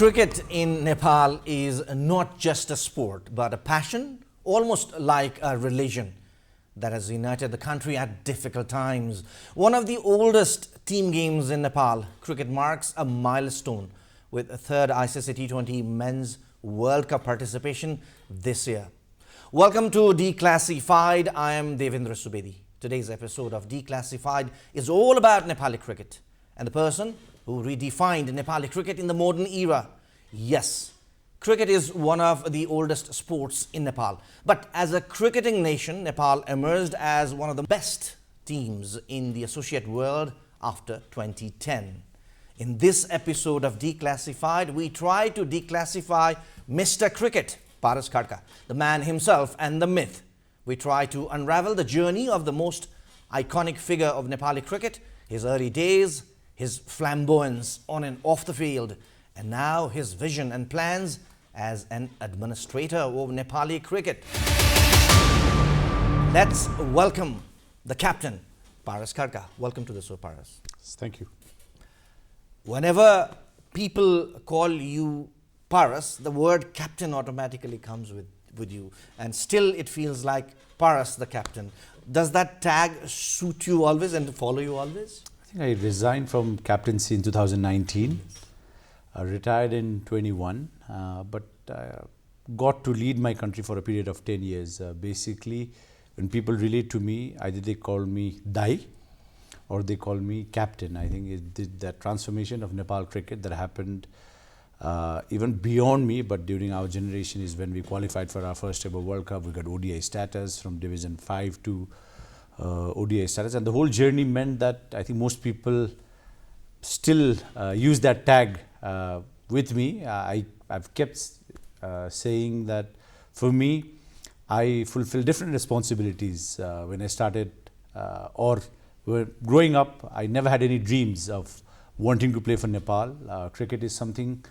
Cricket in Nepal is not just a sport, but a passion, almost like a religion that has united the country at difficult times. One of the oldest team games in Nepal, cricket marks a milestone with a third ICC T20 Men's World Cup participation this year. Welcome to Declassified. I am Devendra Subedi. Today's episode of Declassified is all about Nepali cricket and the person who redefined Nepali cricket in the modern era. Yes, cricket is one of the oldest sports in Nepal. But as a cricketing nation, Nepal emerged as one of the best teams in the associate world after 2010. In this episode of Declassified, we try to declassify Mr. Cricket, Paras Khadka, the man himself and the myth. We try to unravel the journey of the most iconic figure of Nepali cricket, his early days, his flamboyance on and off the field, and now his vision and plans as an administrator of Nepali cricket. Let's welcome the captain, Paras Khadka. Welcome to the show, Paras. Thank you. Whenever people call you Paras, the word captain automatically comes with you, and still it feels like Paras the captain. Does that tag suit you always and follow you always? I think I resigned from captaincy in 2019, retired in 21, but got to lead my country for a period of 10 years. Basically, when people relate to me, either they call me Dai or they call me captain. I think it did that transformation of Nepal cricket that happened even beyond me, but during our generation is when we qualified for our first ever World Cup. We got ODI status from Division 5 to ODI status, and the whole journey meant that I think most people still use that tag with me. I've kept saying that for me, I fulfill different responsibilities when I started or growing up. I never had any dreams of wanting to play for Nepal. Cricket is something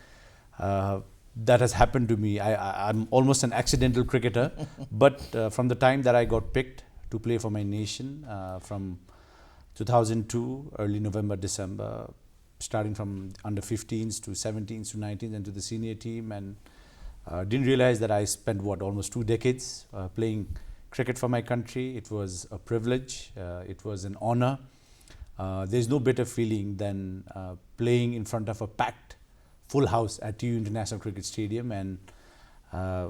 that has happened to me. I'm almost an accidental cricketer, but from the time that I got picked to play for my nation from 2002, early November, December, starting from under 15s to 17s to 19s and to the senior team, and didn't realize that I spent almost 2 decades playing cricket for my country. It was a privilege, it was an honor. There's no better feeling than playing in front of a packed full house at TU International Cricket Stadium, and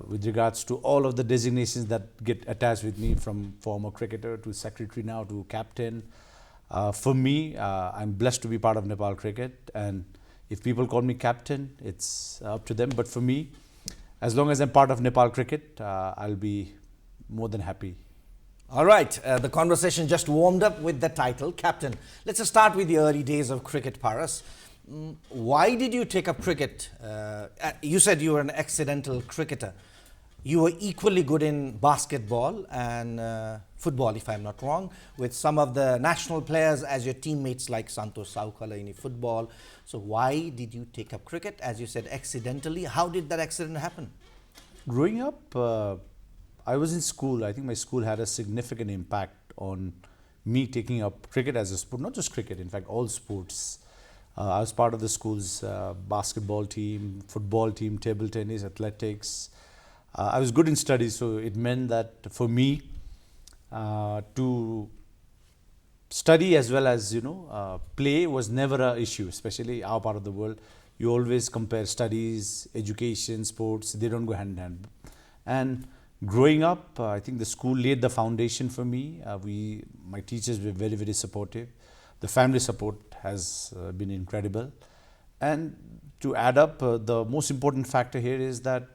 with regards to all of the designations that get attached with me, from former cricketer to secretary now to captain, for me, I'm blessed to be part of Nepal cricket, and if people call me captain, it's up to them. But for me, as long as I'm part of Nepal cricket, I'll be more than happy. All right, the conversation just warmed up with the title, captain. Let's just start with the early days of cricket, Paras. Why did you take up cricket? You said you were an accidental cricketer. You were equally good in basketball and football, if I'm not wrong, with some of the national players as your teammates like Santosh Saukala in football. So why did you take up cricket? As you said, accidentally. How did that accident happen? Growing up, I was in school. I think my school had a significant impact on me taking up cricket as a sport, not just cricket, in fact, all sports. I was part of the school's basketball team, football team, table tennis, athletics. I was good in studies, so it meant that for me to study as well as play was never an issue, especially our part of the world. You always compare studies, education, sports, they don't go hand in hand. And growing up, I think the school laid the foundation for me. My teachers were very, very supportive. The family support has been incredible. And to add up, the most important factor here is that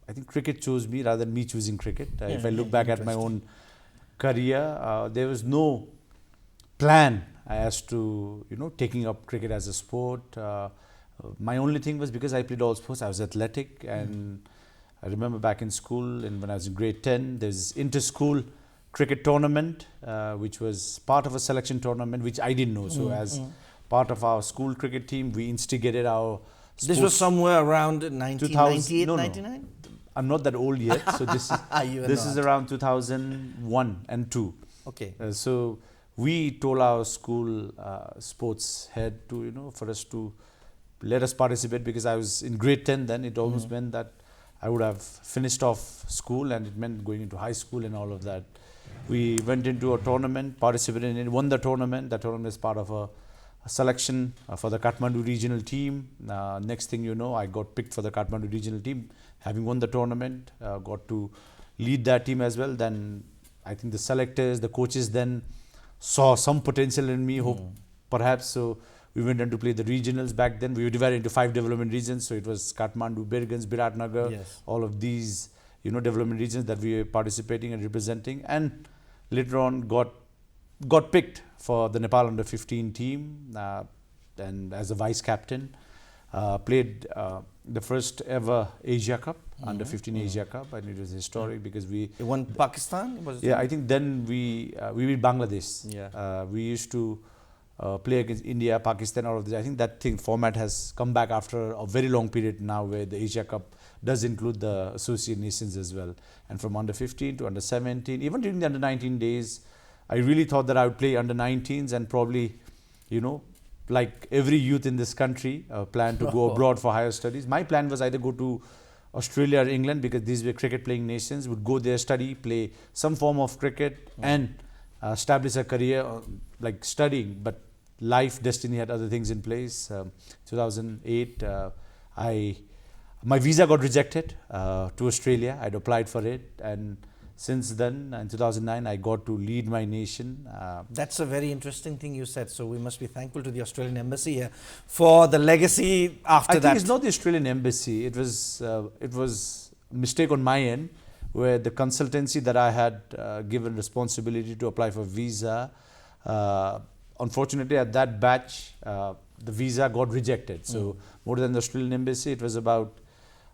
I think cricket chose me rather than me choosing cricket. If I look back at my own career, there was no plan as to taking up cricket as a sport. My only thing was because I played all sports, I was athletic, and I remember back in school, and when I was in grade 10, there's inter-school cricket tournament, which was part of a selection tournament, which I didn't know. So as part of our school cricket team, we instigated our sports. This was somewhere around 1998, 99? I'm not that old yet. So this is around 2001 and 2. Okay. So we told our school sports head to, for us to let us participate because I was in grade 10 then. It almost meant that I would have finished off school, and it meant going into high school and all of that. We went into a tournament, participated in it, won the tournament. The tournament is part of a selection for the Kathmandu regional team. Next thing you know, I got picked for the Kathmandu regional team. Having won the tournament, got to lead that team as well. Then I think the selectors, the coaches then saw some potential in me, hope perhaps. So we went on to play the regionals back then. We were divided into 5 development regions. So it was Kathmandu, Birgans, Biratnagar, all of these, development regions that we were participating and representing. And later on got picked for the Nepal under 15 team and as a vice captain. Played the first ever Asia Cup, under 15 Asia Cup, and it was historic because we won Pakistan. I think then we beat Bangladesh. We used to play against India, Pakistan, all of this. I think that format has come back after a very long period now, where the Asia Cup does include the associate nations as well. And from under 15 to under 17, even during the under 19 days, I really thought that I would play under 19s and probably, like every youth in this country, plan to go abroad for higher studies. My plan was either go to Australia or England, because these were cricket playing nations, would go there, study, play some form of cricket and establish a career like studying. But life, destiny had other things in place. 2008, my visa got rejected to Australia. I'd applied for it, and since then, in 2009, I got to lead my nation. That's a very interesting thing you said. So we must be thankful to the Australian Embassy here for the legacy after that. I think it's not the Australian Embassy. It was a mistake on my end, where the consultancy that I had given responsibility to apply for visa, unfortunately at that batch, the visa got rejected. So more than the Australian Embassy, it was about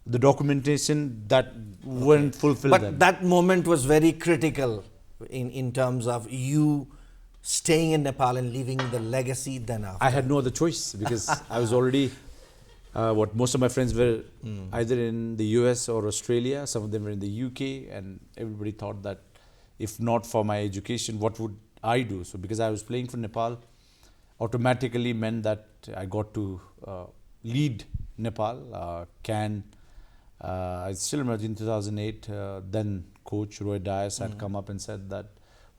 the documentation that weren't fulfilled. But that moment was very critical in terms of you staying in Nepal and leaving the legacy then after. I had no other choice, because I was already, most of my friends were either in the US or Australia, some of them were in the UK, and everybody thought that if not for my education, what would I do? So because I was playing for Nepal, automatically meant that I got to lead Nepal. I still remember in 2008, then coach Roy Dias had come up and said that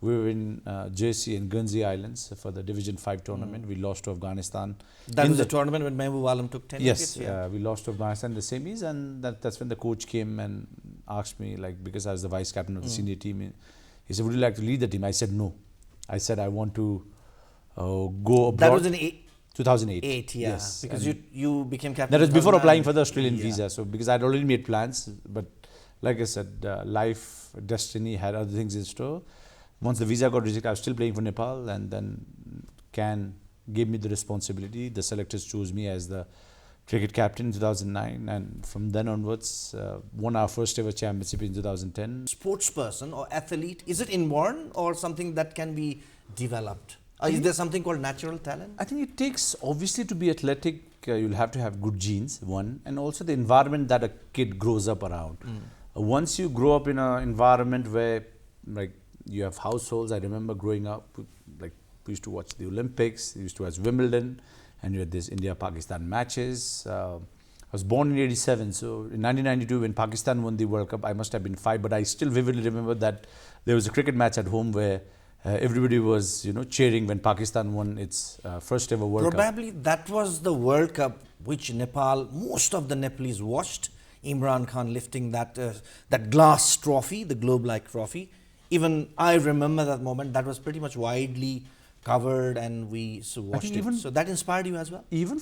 we were in Jersey and Guernsey Islands for the Division 5 tournament. We lost to Afghanistan. That was the tournament when Mehboob Alam took 10 wickets? Yes, we lost to Afghanistan in the semis, and that's when the coach came and asked me, because I was the vice captain of the senior team, he said, would you like to lead the team? I said no. I said I want to go abroad. That was in 2008. Yes. Because you became captain. That was before applying for the Australian visa. So because I'd already made plans, but like I said, life, destiny had other things in store. Once the visa got rejected, I was still playing for Nepal, and then CAN gave me the responsibility. The selectors chose me as the cricket captain in 2009, and from then onwards, won our first ever championship in 2010. Sports person or athlete, is it inborn or something that can be developed? Is there something called natural talent? I think it takes, obviously, to be athletic, you'll have to have good genes, one, and also the environment that a kid grows up around. Once you grow up in an environment where, you have households. I remember growing up, we used to watch the Olympics, we used to watch Wimbledon, and you had these India-Pakistan matches. I was born in 87, so in 1992 when Pakistan won the World Cup, I must have been 5, but I still vividly remember that there was a cricket match at home where everybody was, cheering when Pakistan won its first ever World Cup. Probably that was the World Cup which Nepal, most of the Nepalese watched. Imran Khan lifting that glass trophy, the globe-like trophy. Even I remember that moment. That was pretty much widely covered, and we watched it. So that inspired you as well? Even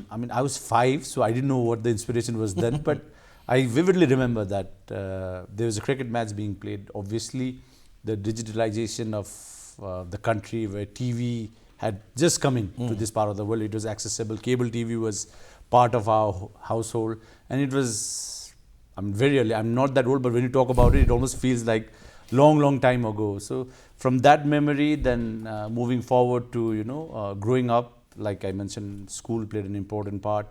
I was 5, so I didn't know what the inspiration was then, but I vividly remember that there was a cricket match being played. Obviously, the digitalization of the country, where TV had just come in to this part of the world. It was accessible. Cable TV was part of our household, and it was, very early. I'm not that old, but when you talk about it, it almost feels like long time ago. So from that memory, then moving forward to growing up, like I mentioned, school played an important part,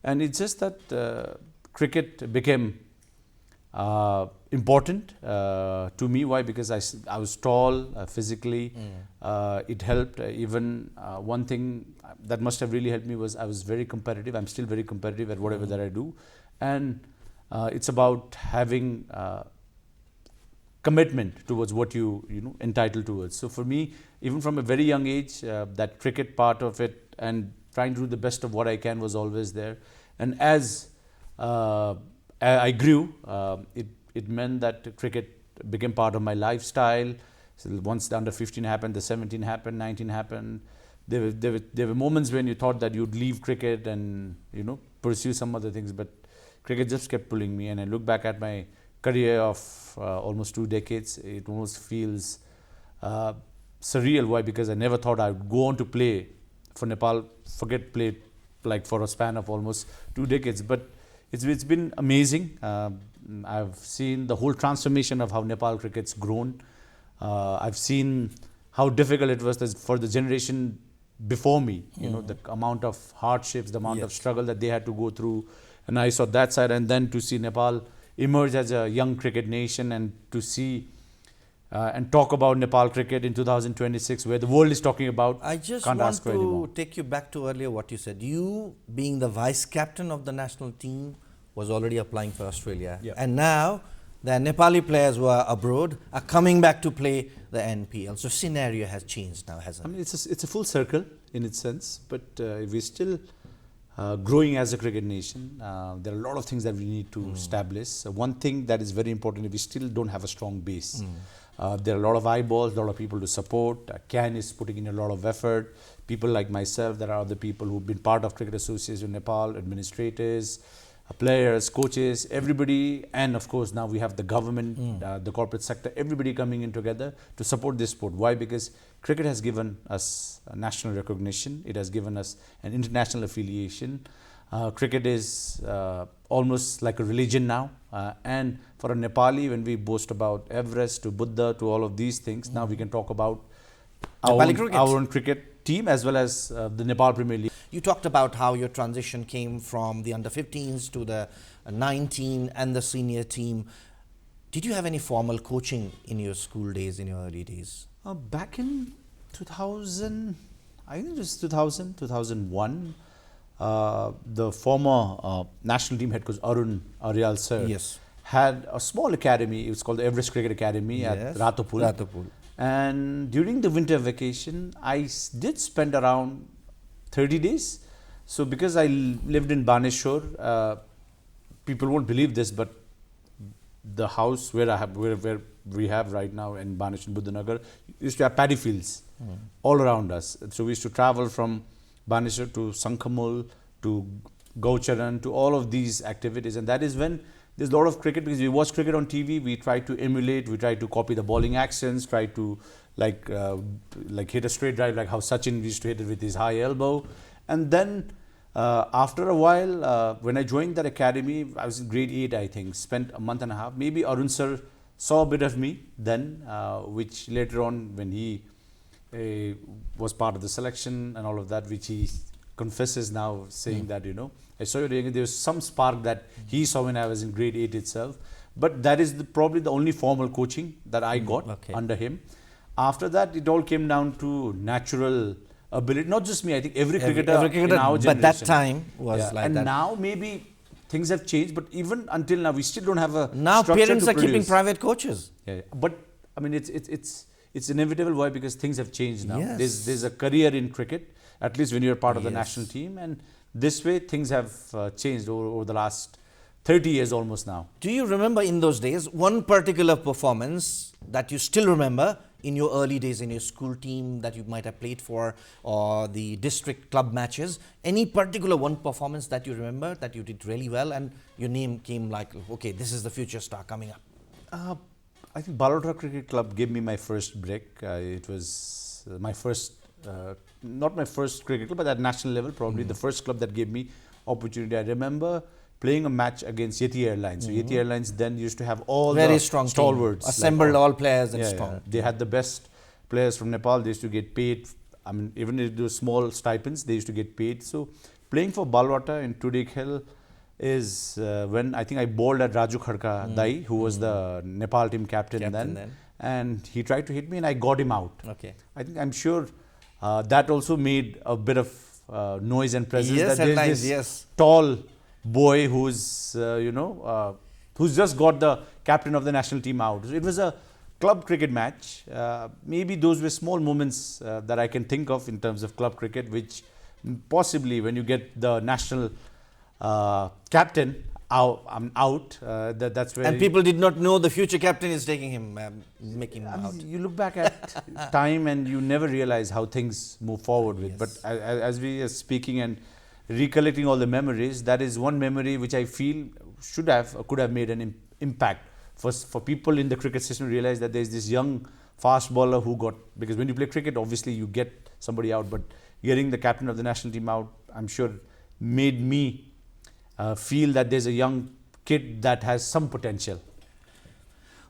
and it's just that cricket became important to me. Why? Because I was tall physically. It helped. Even one thing that must have really helped me was I was very competitive. I'm still very competitive at whatever that I do. And it's about having commitment towards what you know entitled towards. So for me, even from a very young age, that cricket part of it and trying to do the best of what I can was always there. And as I grew, it meant that cricket became part of my lifestyle. So once the under 15 happened, the 17 happened, 19 happened. There were moments when you thought that you'd leave cricket and you know pursue some other things, but cricket just kept pulling me. And I look back at my career of almost 2 decades. It almost feels surreal. Why? Because I never thought I would go on to play for Nepal. Forget play like for a span of almost 2 decades, but it's been amazing. I've seen the whole transformation of how Nepal cricket's grown. I've seen how difficult it was for the generation before me. You know, the amount of hardships, the amount of struggle that they had to go through, and I saw that side. And then to see Nepal emerge as a young cricket nation, and to see and talk about Nepal cricket in 2026, where the world is talking about. I just can't want ask for any more. to take you back to earlier what you said. You, being the vice captain of the national team, was already applying for Australia. Yeah. And now the Nepali players who are abroad are coming back to play the NPL. So scenario has changed now, hasn't I it? mean, it's a full circle in its sense, but we're still growing as a cricket nation. There are a lot of things that we need to establish. One thing that is very important is we still don't have a strong base. There are a lot of eyeballs, a lot of people to support. CAN is putting in a lot of effort. People like myself, there are other people who've been part of Cricket Association Nepal, administrators, players, coaches, everybody, and of course now we have the government, the corporate sector, everybody coming in together to support this sport. Why? Because cricket has given us a national recognition. It has given us an international affiliation. Cricket is almost like a religion now, and for a Nepali, when we boast about Everest to Buddha to all of these things, now we can talk about our own cricket team as well as the Nepal Premier League. You talked about how your transition came from the under-15s to the 19 and the senior team. Did you have any formal coaching in your school days, in your early days? Back in 2000, I think it was 2000, 2001, the former national team head coach Arun Aryal sir had a small academy. It was called the Everest Cricket Academy at Ratopul. And during the winter vacation, I did spend around 30 days. So because I lived in Baneshwar, people won't believe this, but the house where we have right now in Baneshwar, Buddhanagar, used to have paddy fields all around us. So we used to travel from Baneshwar to Sankhamul, to Gaucharan, to all of these activities. And that is when there's a lot of cricket, because we watch cricket on TV, we try to emulate, we try to copy the bowling actions, try to like hit a straight drive like how Sachin used to hit it with his high elbow. And then after a while, when I joined that academy, I was in grade 8, I think, spent a month and a half. Maybe Arun sir saw a bit of me then, which later on when he was part of the selection and all of that, which he confesses now, saying that, you know, I saw you doing it. There was some spark that he saw when I was in grade 8 itself. But that is probably the only formal coaching that I got under him. After that, it all came down to natural ability. Not just me, I think every cricketer in our generation. But that time was like and that. And now maybe things have changed, but even until now, we still don't have a now structure parents to are produce. keeping private coaches. But I mean, it's inevitable. Why? Because things have changed now. Yes. There's a career in cricket, at least when you're part of the national team, and this way things have changed over the last 30 years almost now. Do you remember in those days one particular performance that you still remember in your early days in your school team that you might have played for, or the district club matches? Any particular one performance that you remember that you did really well and your name came like, okay, this is the future star coming up? I think Balota Cricket Club gave me my first break. It was my first, not my first cricket club, but at national level, probably the first club that gave me opportunity. I remember playing a match against Yeti Airlines. So Yeti Airlines then used to have all very the strong stalwarts. Assembled all players and strong. They had the best players from Nepal. They used to get paid. I mean, even if it was small stipends, they used to get paid. So playing for Balwata in Tudek Hill is when I think I bowled at Raju Khadka Dai, who was the Nepal team captain then. And he tried to hit me and I got him out. Okay. I'm sure that also made a bit of noise and presence. Yes, that there's this tall boy who's who's just got the captain of the national team out. So it was a club cricket match. Maybe those were small moments that I can think of in terms of club cricket, which possibly when you get the national captain out, that's where... And people did not know the future captain is taking him, making him out. You look back at time and you never realize how things move forward with. But as we are speaking and recollecting all the memories, that is one memory which I feel should have or could have made an impact for people in the cricket system to realize that there's this young fast bowler who got... Because when you play cricket, obviously you get somebody out, but getting the captain of the national team out, I'm sure made me feel that there's a young kid that has some potential.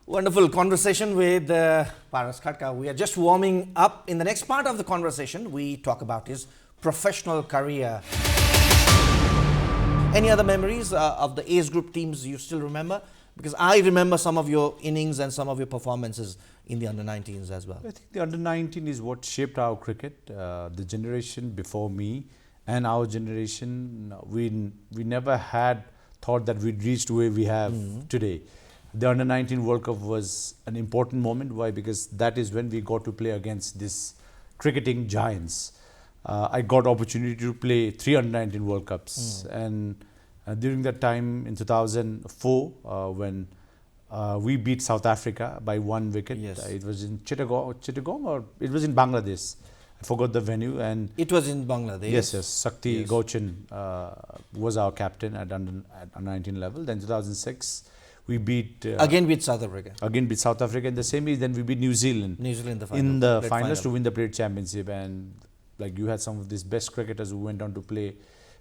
Wonderful conversation with Paras Khadka. We are just warming up. In the next part of the conversation, we talk about his professional career. Any other memories of the age group teams you still remember? Because I remember some of your innings and some of your performances in the under-19s as well. I think the under-19 is what shaped our cricket. The generation before me and our generation, we never had thought that we'd reached where we have today. The under-19 World Cup was an important moment. Why? Because that is when we got to play against these cricketing giants. I got opportunity to play 3 under-19 World Cups. And during that time in 2004, when we beat South Africa by 1 wicket, it was in Chittagong or it was in Bangladesh. I forgot the venue. And it was in Bangladesh. Yes. Sakti Gauchan was our captain at under 19 level. Then 2006, we beat... again beat South Africa. Again beat South Africa. In the same year, then we beat New Zealand. In the finals to win the Plate Championship. And like you had some of these best cricketers who went on to play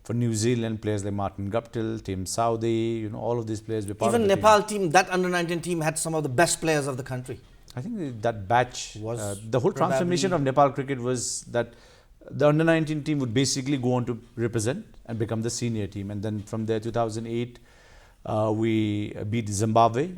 for New Zealand, players like Martin Guptill, Tim Southey, all of these players were part of the Nepal team, that under-19 team had some of the best players of the country. I think that batch, the whole transformation of Nepal cricket was that the under-19 team would basically go on to represent and become the senior team. And then from there, 2008, we beat Zimbabwe.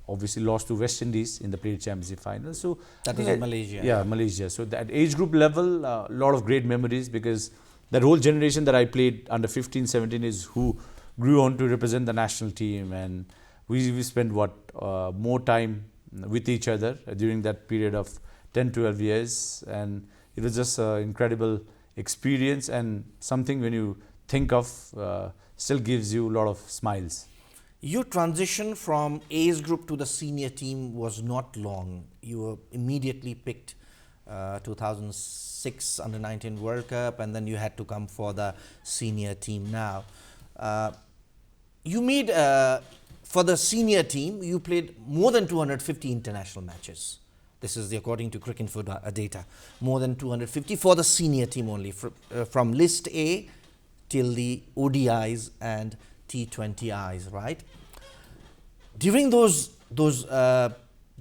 Obviously lost to West Indies in the Plate Championship final. So that was in Malaysia. Yeah, Malaysia. So at age group level, a lot of great memories because that whole generation that I played under 15, 17 is who grew on to represent the national team. And we spent more time with each other during that period of 10, 12 years. And it was just an incredible experience and something when you think of still gives you a lot of smiles. Your transition from age group to the senior team was not long. You were immediately picked 2006 under-19 World Cup, and then you had to come for the senior team now. You made, for the senior team, you played more than 250 international matches. This is according to Cricinfo data. More than 250 for the senior team only, from List A till the ODIs and T20Is, right? During those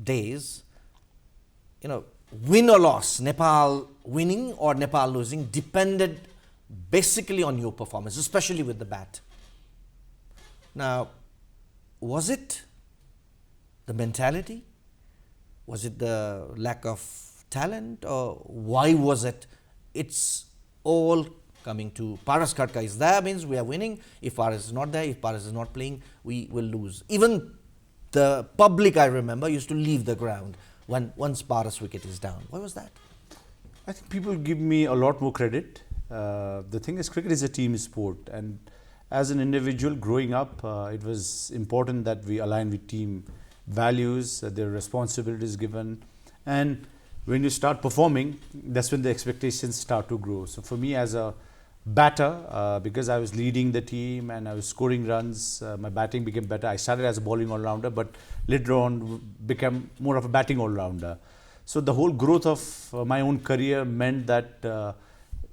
days, win or loss, Nepal winning or Nepal losing depended basically on your performance, especially with the bat. Now, was it the mentality? Was it the lack of talent, or why was it? It's all coming to Paras Khadka is there means we are winning. If Paras is not there, if Paras is not playing, we will lose. Even the public, I remember, used to leave the ground once Paras wicket is down. Why was that? I think people give me a lot more credit. The thing is, cricket is a team sport, and as an individual growing up, it was important that we align with team values, there are responsibilities given, and when you start performing, that's when the expectations start to grow. So for me as a batter, because I was leading the team and I was scoring runs, my batting became better. I started as a bowling all-rounder, but later on became more of a batting all-rounder. So the whole growth of my own career meant that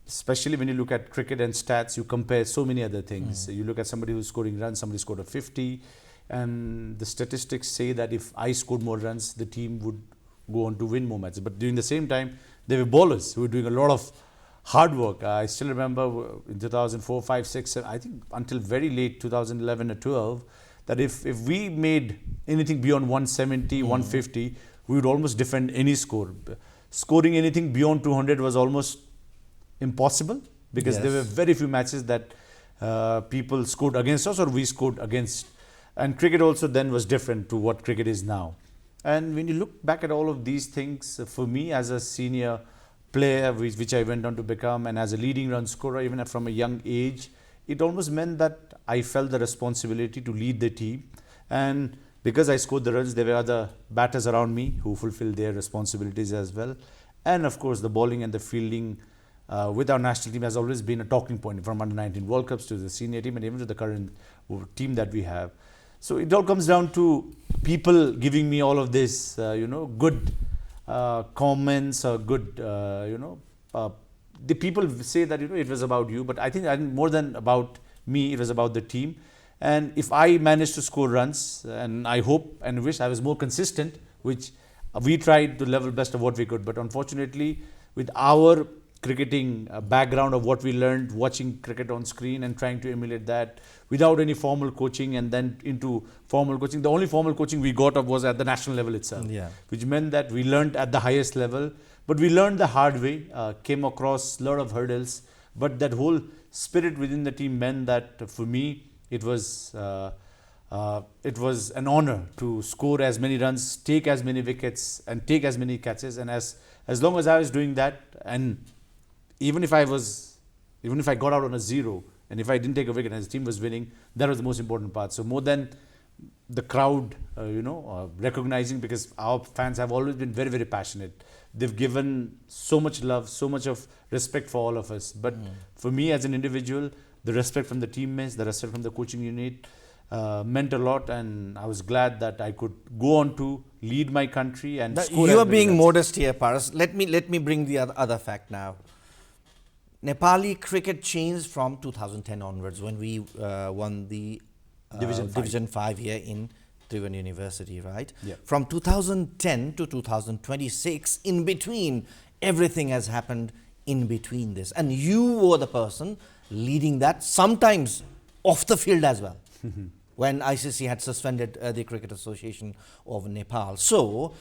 especially when you look at cricket and stats, you compare so many other things. You look at somebody who's scoring runs, somebody scored a 50, and the statistics say that if I scored more runs, the team would go on to win more matches. But during the same time, there were bowlers who were doing a lot of hard work. I still remember in 2004, 5, 6, 7, I think until very late 2011 or 12, that if we made anything beyond 170, 150, we would almost defend any score. Scoring anything beyond 200 was almost impossible, because there were very few matches that people scored against us or we scored against. And cricket also then was different to what cricket is now. And when you look back at all of these things, for me as a senior player, which I went on to become, and as a leading run scorer, even from a young age, it almost meant that I felt the responsibility to lead the team. And because I scored the runs, there were other batters around me who fulfilled their responsibilities as well. And of course, the bowling and the fielding with our national team has always been a talking point, from under-19 World Cups to the senior team and even to the current team that we have. So it all comes down to people giving me all of this, good comments or good, the people say that, it was about you, but I think more than about me, it was about the team. And if I managed to score runs, and I hope and wish I was more consistent, which we tried to level best of what we could, but unfortunately, with our cricketing background of what we learned watching cricket on screen and trying to emulate that without any formal coaching, and then into formal coaching, the only formal coaching we got was at the national level itself, which meant that we learned at the highest level, but we learned the hard way, came across a lot of hurdles, but that whole spirit within the team meant that for me it was an honor to score as many runs, take as many wickets and take as many catches. And as long as I was doing that, and even if I got out on a 0 and if I didn't take a wicket and the team was winning, that was the most important part. So more than the crowd, recognizing, because our fans have always been very, very passionate. They've given so much love, so much of respect for all of us. But for me as an individual, the respect from the teammates, the respect from the coaching unit meant a lot, and I was glad that I could go on to lead my country and score. You are being modest here, Paras. Let me bring the other fact now. Nepali cricket changed from 2010 onwards, when we won the Division 5 here in Tribhuvan University, right? Yeah. From 2010 to 2026, in between, everything has happened in between this. And you were the person leading that, sometimes off the field as well, when ICC had suspended the Cricket Association of Nepal. So,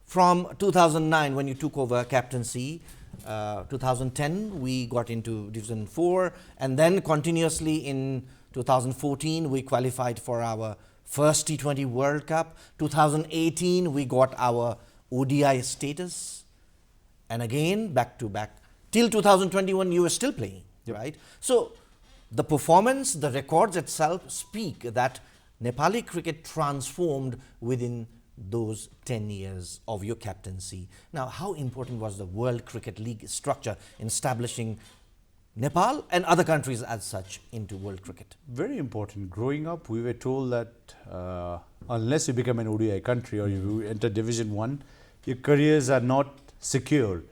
from 2009, when you took over captaincy, 2010, we got into Division 4, and then continuously in 2014, we qualified for our first T20 World Cup. 2018, we got our ODI status, and again, back to back. Till 2021, you were still playing, right? So, the performance, the records itself speak that Nepali cricket transformed within those 10 years of your captaincy. Now, how important was the World Cricket League structure in establishing Nepal and other countries as such into world cricket? Very important. Growing up, we were told that unless you become an ODI country or you enter Division 1, your careers are not secure.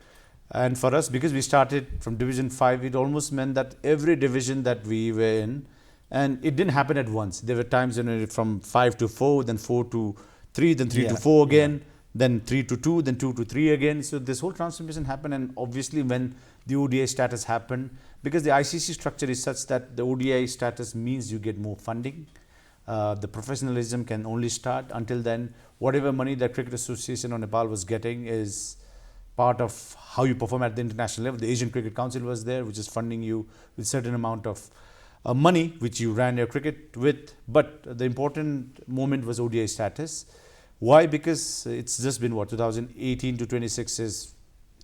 And for us, because we started from Division 5, it almost meant that every division that we were in, and it didn't happen at once. There were times from 5 to 4, then 4 to 3, then 3 to 4 again, then 3 to 2, then 2 to 3 again. So this whole transformation happened, and obviously when the ODI status happened, because the ICC structure is such that the ODI status means you get more funding. The professionalism can only start. Until then, whatever money the Cricket Association of Nepal was getting is part of how you perform at the international level. The Asian Cricket Council was there, which is funding you with a certain amount of money, which you ran your cricket with. But the important moment was ODI status. Why? Because it's just been 2018 to 26 is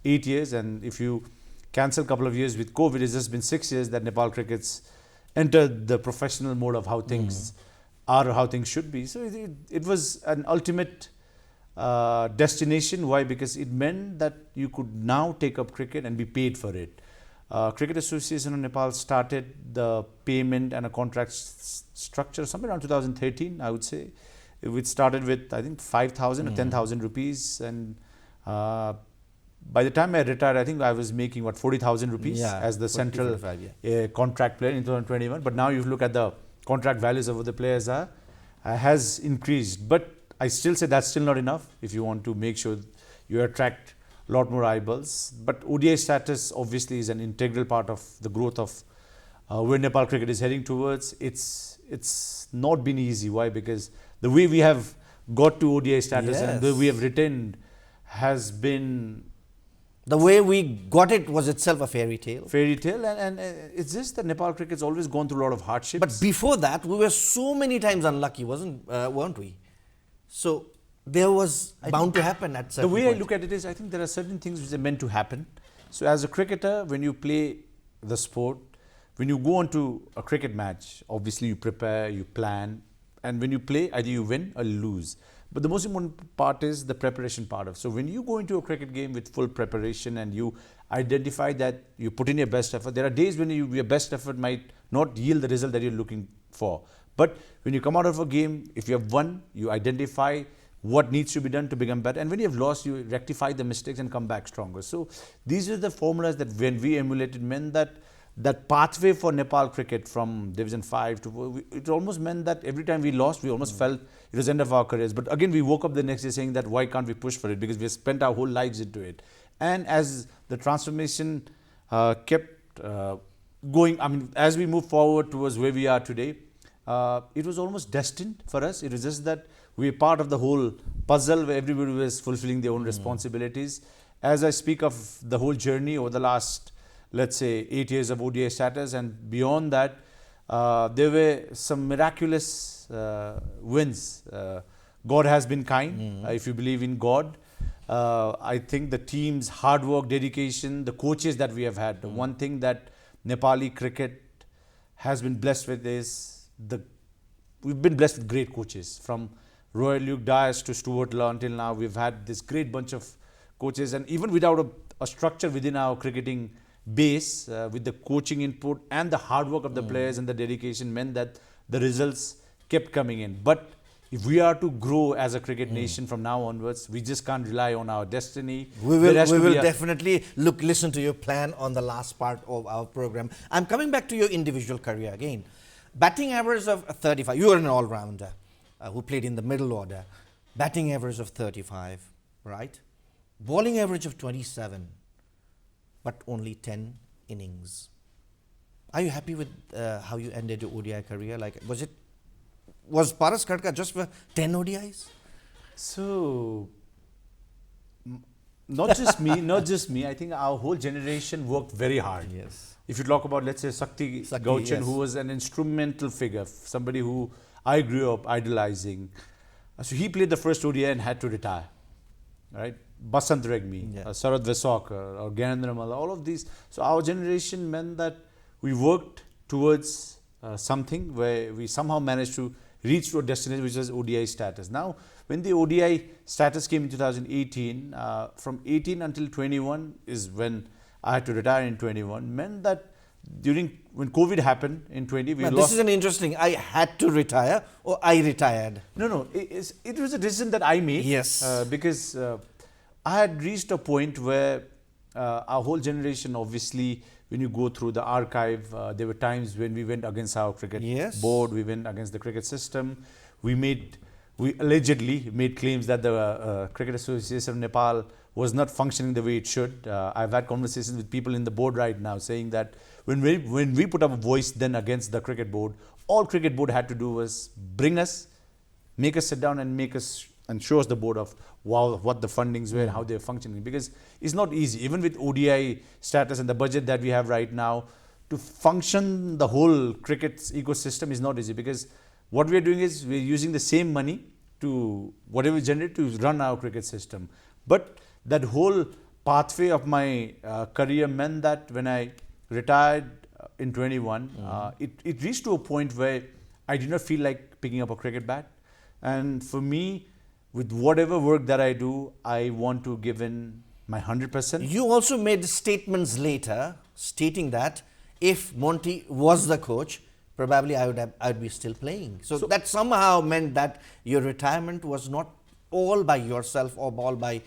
8 years, and if you cancel a couple of years with COVID, it's just been 6 years that Nepal cricket's entered the professional mode of how things are or how things should be. So it was an ultimate destination. Why? Because it meant that you could now take up cricket and be paid for it. Cricket Association of Nepal started the payment and a contract structure somewhere around 2013, I would say. It started with, I think, 5,000 or 10,000 rupees, and by the time I retired, I think I was making 40,000 rupees as the central contract player in 2021. But now you look at the contract values of what the players are, has increased. But I still say that's still not enough if you want to make sure you attract a a lot more eyeballs. But ODI status obviously is an integral part of the growth of where Nepal cricket is heading towards. It's not been easy. Why? Because the way we have got to ODI status and the way we have retained has been... The way we got it was itself a fairy tale. Fairy tale, and it's just that Nepal cricket's always gone through a lot of hardships. But before that, we were so many times unlucky, weren't we? So there was bound to happen at certain The way point. I look at it is, I think there are certain things which are meant to happen. So as a cricketer, when you play the sport, when you go on to a cricket match, obviously you prepare, you plan, and when you play, either you win or lose. But the most important part is the preparation part of. So when you go into a cricket game with full preparation and you identify that you put in your best effort, there are days when your best effort might not yield the result that you're looking for. But when you come out of a game, if you have won, you identify what needs to be done to become better. And when you have lost, you rectify the mistakes and come back stronger. So these are the formulas that when we emulated meant that pathway for Nepal cricket from Division 5 to 4, it almost meant that every time we lost, we almost felt it was the end of our careers. But again, we woke up the next day saying that why can't we push for it? Because we spent our whole lives into it. And as the transformation kept going, I mean, as we move forward towards where we are today, it was almost destined for us. It was just that we were part of the whole puzzle where everybody was fulfilling their own responsibilities. As I speak of the whole journey over the last, let's say, 8 years of ODI status, and beyond that, there were some miraculous wins. God has been kind, if you believe in God. I think the team's hard work, dedication, the coaches that we have had, the one thing that Nepali cricket has been blessed with is we've been blessed with great coaches. From Roy Luke Dias to Stuart Law until now, we've had this great bunch of coaches, and even without a structure within our cricketing base, with the coaching input and the hard work of the players and the dedication meant that the results kept coming in. But if we are to grow as a cricket nation from now onwards, we just can't rely on our destiny. We will definitely listen to your plan on the last part of our program. I'm coming back to your individual career again. Batting average of 35. You are an all-rounder who played in the middle order. Batting average of 35, right? Bowling average of 27, but only 10 innings. Are you happy with how you ended your ODI career? Like, was Paras Khadka just for 10 ODIs? So, not just me. I think our whole generation worked very hard. Yes. If you talk about, let's say, Sakti Gauchen, yes, who was an instrumental figure, somebody who I grew up idolizing. So he played the first ODI and had to retire, right? Basant Regmi, Sarad Vesokar, or Gyanendra Malla, all of these. So our generation meant that we worked towards something where we somehow managed to reach to a destination which was ODI status. Now, when the ODI status came in 2018, from 18 until 21 is when I had to retire in 21, meant that when COVID happened in 20, we lost. This is an interesting, I had to retire or I retired? No, it was a decision that I made. Yes. Because I had reached a point where our whole generation, obviously, when you go through the archive, there were times when we went against our cricket board, we went against the cricket system. We allegedly made claims that the Cricket Association of Nepal was not functioning the way it should. I've had conversations with people in the board right now saying that when we put up a voice then against the cricket board, all cricket board had to do was make us sit down and show us the board of what the fundings were and how they're functioning, because it's not easy, even with ODI status and the budget that we have right now, to function the whole cricket's ecosystem is not easy, because what we're doing is we're using the same money to whatever we generate to run our cricket system. But that whole pathway of my career meant that when I retired in 21, it reached to a point where I did not feel like picking up a cricket bat. And for me, with whatever work that I do, I want to give in my 100%. You also made statements later stating that if Monty was the coach, probably I'd be still playing. So that somehow meant that your retirement was not all by yourself or all by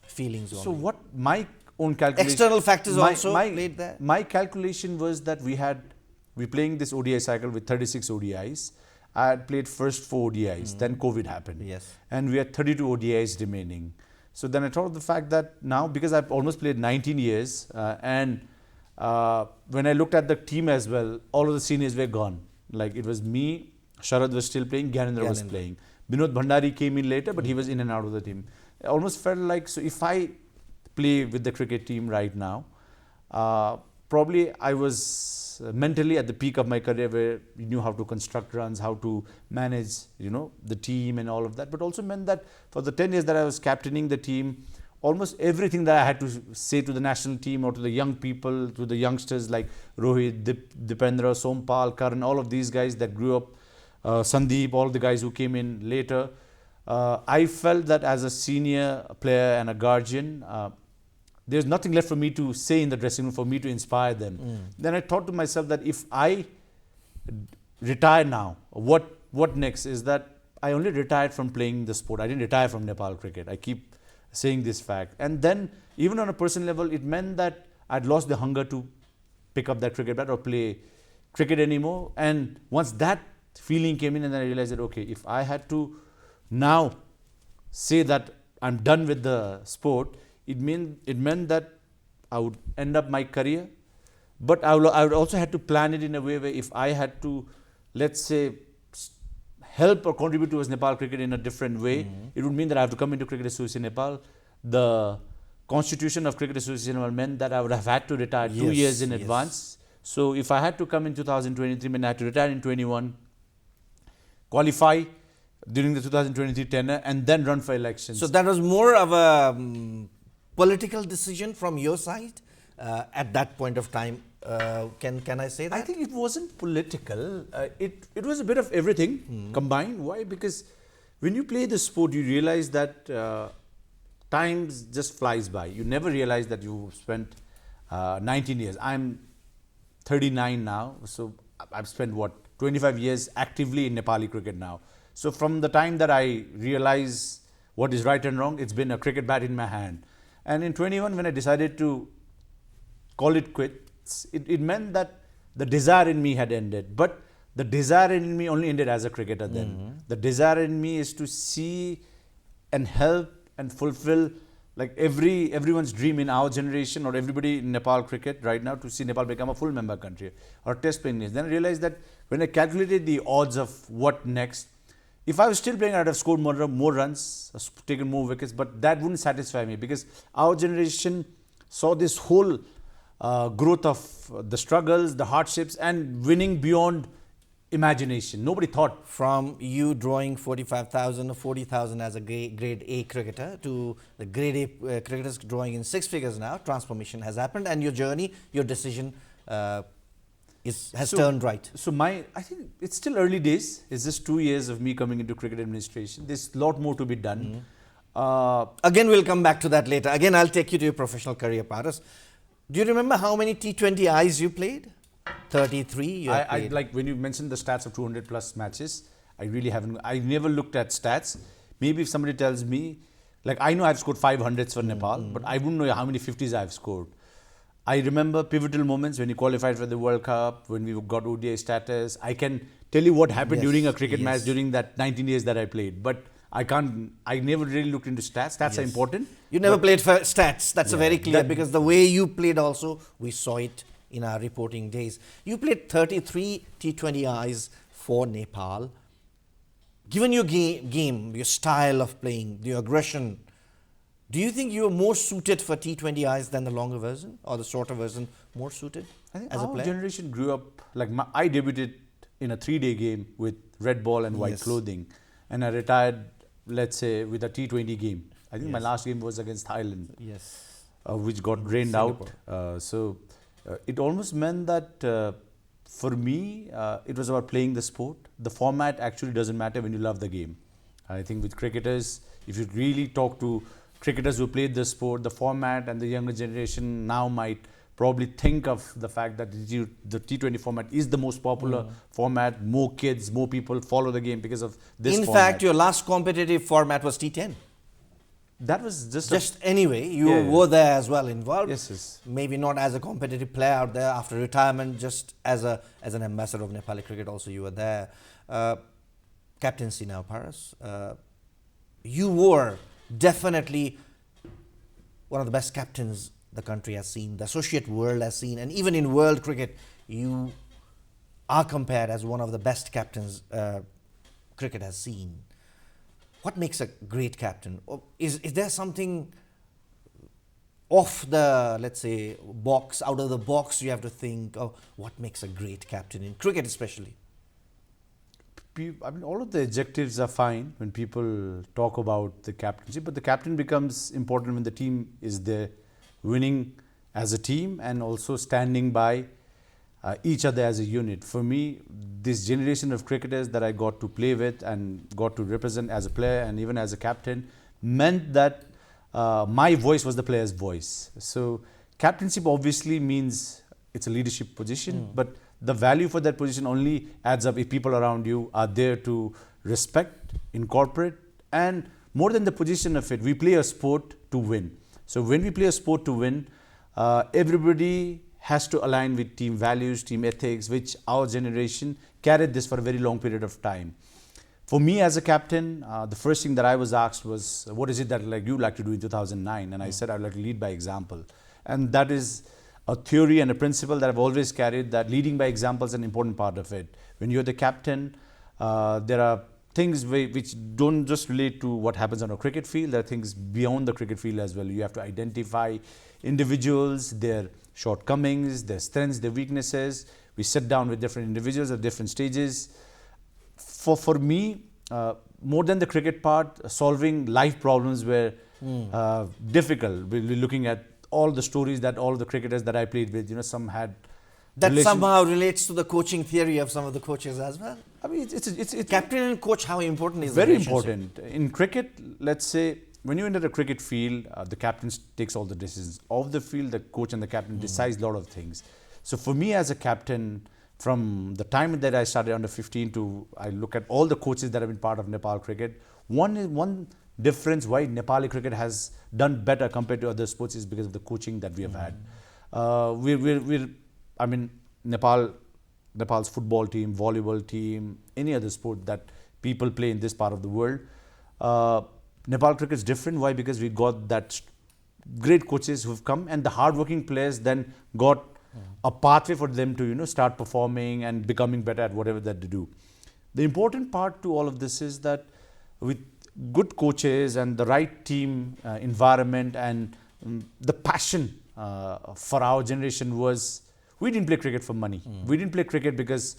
feelings only. So what my own calculation... External factors also played there? My calculation was that we're playing this ODI cycle with 36 ODIs. I had played first 4 ODIs, then COVID happened. Yes. And we had 32 ODIs remaining. So then I thought of the fact that now, because I've almost played 19 years, when I looked at the team as well, all of the seniors were gone. Like it was me, Sharad was still playing, Gyanendra was playing. Binod Bhandari came in later, but he was in and out of the team. I almost felt like, so if I play with the cricket team right now, probably I was mentally at the peak of my career, where you knew how to construct runs, how to manage, the team and all of that. But also meant that for the 10 years that I was captaining the team, almost everything that I had to say to the national team or to the young people, to the youngsters like Rohit, Dipendra, Sompal, Karan, all of these guys that grew up, Sandeep, all the guys who came in later, I felt that as a senior player and a guardian, there's nothing left for me to say in the dressing room for me to inspire them. Then I thought to myself that if I retire now, what next? Is that I only retired from playing the sport. I didn't retire from Nepal cricket. I keep saying this fact. And then even on a personal level, it meant that I'd lost the hunger to pick up that cricket bat or play cricket anymore. And once that feeling came in, and then I realized that, okay, if I had to now say that I'm done with the sport, it meant that I would end up my career. But I would also have to plan it in a way where if I had to, let's say, help or contribute towards Nepal cricket in a different way, it would mean that I have to come into Cricket Association Nepal. The constitution of Cricket Association Nepal meant that I would have had to retire 2 years in advance. So if I had to come in 2023, then I had to retire in 21, qualify during the 2023 tenure, and then run for elections. So that was more of a political decision from your side at that point of time. Can I say that? I think it wasn't political. It was a bit of everything combined. Why? Because when you play the sport, you realize that time just flies by. You never realize that you spent 19 years. I'm 39 now, so I've spent 25 years actively in Nepali cricket now. So from the time that I realize what is right and wrong, it's been a cricket bat in my hand. And in 21, when I decided to call it quits, it meant that the desire in me had ended. But the desire in me only ended as a cricketer then. The desire in me is to see and help and fulfill like everyone's dream in our generation, or everybody in Nepal cricket right now, to see Nepal become a full member country or test playing nation. Then I realized that when I calculated the odds of what next, if I was still playing, I'd have scored more runs, taken more wickets, but that wouldn't satisfy me, because our generation saw this whole growth of the struggles, the hardships, and winning beyond imagination. Nobody thought. From you drawing 45,000 or 40,000 as a grade A cricketer to the grade A cricketers drawing in 6 figures now, transformation has happened, and your journey, your decision has turned right. So I think it's still early days. It's just 2 years of me coming into cricket administration. There's a lot more to be done. Again, we'll come back to that later. Again, I'll take you to your professional career, Paras. Do you remember how many T20Is you played? 33. I like when you mentioned the stats of 200 plus matches. I really haven't. I never looked at stats. Maybe if somebody tells me, like I know I've scored 500s for Nepal, but I wouldn't know how many 50s I've scored. I remember pivotal moments when we qualified for the World Cup, when we got ODI status. I can tell you what happened during a cricket match during that 19 years that I played. But I never really looked into stats. Stats are important. You never played for stats. That's very clear, because the way you played also, we saw it in our reporting days. You played 33 T20Is for Nepal. Given your game, your style of playing, your aggression, do you think you are more suited for T20Is than the longer version, or the shorter version more suited I think as a our player? generation grew up, like I debuted in a 3-day game with red ball and white clothing, and I retired, let's say, with a T20 game. I think my last game was against Thailand, which got drained out. It almost meant that for me, it was about playing the sport. The format actually doesn't matter when you love the game. I think with cricketers, if you really talk to cricketers who played the sport, the format and the younger generation now might probably think of the fact that the T20 format is the most popular format. More kids, more people follow the game because of this format. In fact, your last competitive format was T10. That was just anyway, you were there as well, involved. Yes. Maybe not as a competitive player out there after retirement, just as an ambassador of Nepali cricket. Also, you were there. Captaincy now, Paras. You were definitely one of the best captains the country has seen, the associate world has seen, and even in world cricket, you are compared as one of the best captains cricket has seen. What makes a great captain? Or is there something off the, let's say, box, out of the box, you have to think, oh, what makes a great captain in cricket especially? I mean, all of the adjectives are fine when people talk about the captaincy, but the captain becomes important when the team is there, winning as a team and also standing by each other as a unit. For me, this generation of cricketers that I got to play with and got to represent as a player and even as a captain meant that my voice was the player's voice. So captainship obviously means it's a leadership position, but the value for that position only adds up if people around you are there to respect, incorporate, and more than the position of it, we play a sport to win. So when we play a sport to win, everybody has to align with team values, team ethics, which our generation carried this for a very long period of time. For me as a captain, the first thing that I was asked was, what is it that you like to do in 2009? And I said, I'd like to lead by example. And that is a theory and a principle that I've always carried, that leading by example is an important part of it. When you're the captain, there are things which don't just relate to what happens on a cricket field. There are things beyond the cricket field as well. You have to identify individuals, their shortcomings, their strengths, their weaknesses. We sit down with different individuals at different stages. For me, more than the cricket part, solving life problems were difficult. We're looking at all the stories that all the cricketers that I played with, some had. That somehow relates to the coaching theory of some of the coaches as well. I mean, it's captain and coach, how important is very important. In cricket, let's say, when you enter the cricket field, the captain takes all the decisions. Off the field, the coach and the captain decides a lot of things. So for me as a captain, from the time that I started under 15 to I look at all the coaches that have been part of Nepal cricket, one difference why Nepali cricket has done better compared to other sports is because of the coaching that we have had. I mean, Nepal's football team, volleyball team, any other sport that people play in this part of the world, Nepal cricket is different. Why? Because we got that great coaches who've come, and the hardworking players then got a pathway for them to start performing and becoming better at whatever that they do. The important part to all of this is that with good coaches and the right team environment and the passion for our generation was, we didn't play cricket for money. We didn't play cricket because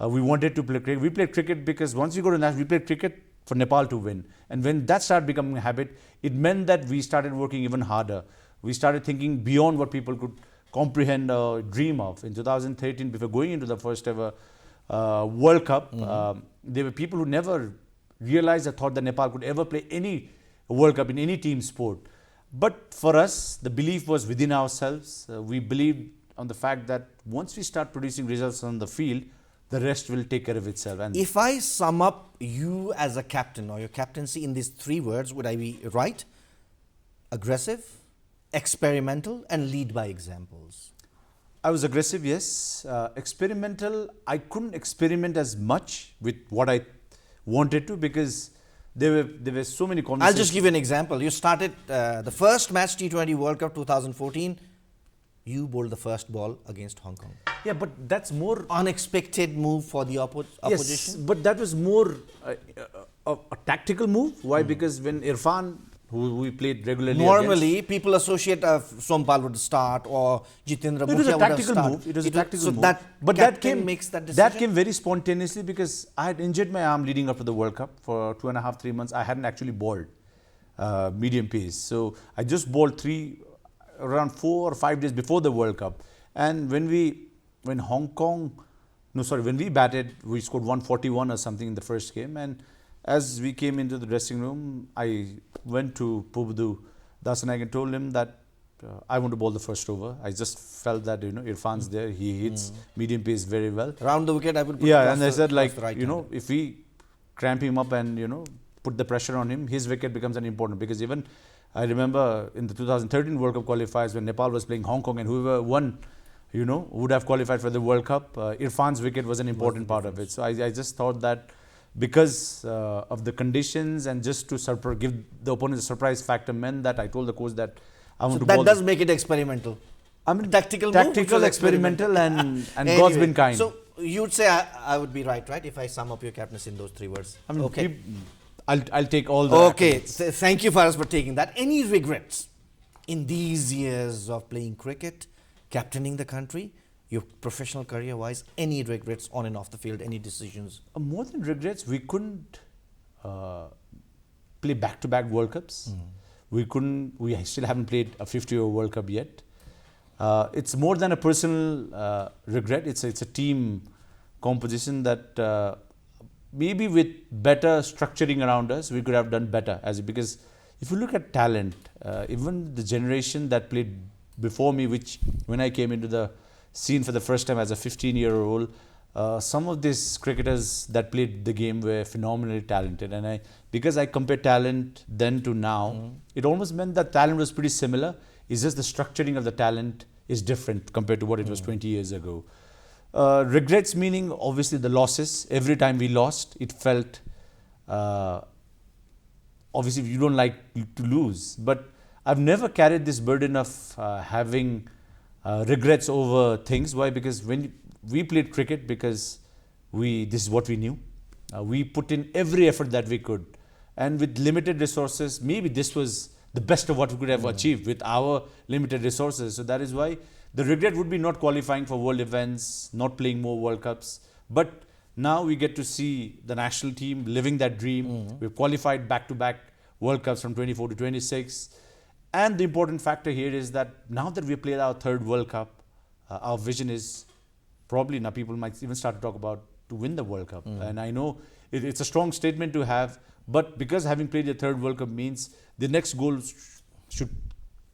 we wanted to play cricket. We played cricket because once you go to national, we played cricket for Nepal to win. And when that started becoming a habit, it meant that we started working even harder. We started thinking beyond what people could comprehend or dream of. In 2013, before going into the first ever World Cup, there were people who never realized or thought that Nepal could ever play any World Cup in any team sport. But for us, the belief was within ourselves. We believed on the fact that once we start producing results on the field, the rest will take care of itself. And if I sum up you as a captain or your captaincy in these 3 words, would I be right? Aggressive, experimental, and lead by examples. I was aggressive, yes. Experimental, I couldn't experiment as much with what I wanted to because there were so many conversations. I'll just give you an example. You started the first match, T20 World Cup 2014. You bowled the first ball against Hong Kong. Yeah, but that's more unexpected move for the opposition. Yes, but that was more a tactical move. Why? Because when Irfan, who we played regularly normally people associate Sompal would start or Jitendra Bhutia would have started. It was a tactical move. But that makes that decision. That came very spontaneously because I had injured my arm leading up to the World Cup for 2.5-3 months. I hadn't actually bowled medium pace. So I just bowled around 4 or 5 days before the World Cup. And when we batted, we scored 141 or something in the first game. And as we came into the dressing room, I went to Pubudu Dasanayake and told him that I want to bowl the first over. I just felt that, Irfan's there. He hits medium pace very well. Round the wicket, I would put and I said, if we cramp him up and, put the pressure on him, his wicket becomes an important, because even I remember in the 2013 World Cup qualifiers when Nepal was playing Hong Kong and whoever won, would have qualified for the World Cup, Irfan's wicket was an important part of it. So I just thought that because of the conditions and just to give the opponent a surprise factor meant that I told the coach that I want So to that bowl. does make it experimental. I mean, Tactical move, which tactical, was experimental, and Anyway, God's been kind. So you'd say I would be right, if I sum up your captaincy in those 3 words. I mean, Okay. I'll take all the. Okay. accolades. Thank you, Faraz, for taking that. Any regrets in these years of playing cricket, captaining the country, your professional career-wise? Any regrets on and off the field? Any decisions? More than regrets, we couldn't play back-to-back World Cups. We couldn't. We still haven't played a 50-over World Cup yet. It's more than a personal regret. It's a team composition that maybe with better structuring around us, we could have done better. Because if you look at talent, even the generation that played before me, which when I came into the scene for the first time as a 15-year-old, some of these cricketers that played the game were phenomenally talented. And because I compare talent then to now, it almost meant that talent was pretty similar. It's just the structuring of the talent is different compared to what it was 20 years ago. Regrets meaning obviously the losses. Every time we lost, it felt, obviously you don't like to lose. But I've never carried this burden of having regrets over things. Why? Because when we played cricket, because this is what we knew. We put in every effort that we could. And with limited resources, maybe this was the best of what we could have achieved with our limited resources. So that is why the regret would be not qualifying for world events, not playing more World Cups. But now we get to see the national team living that dream. We've qualified back-to-back World Cups from 24 to 26. And the important factor here is that now that we've played our 3rd World Cup, our vision is probably, now people might even start to talk about to win the World Cup. And I know it's a strong statement to have, but because having played the 3rd World Cup means the next goal should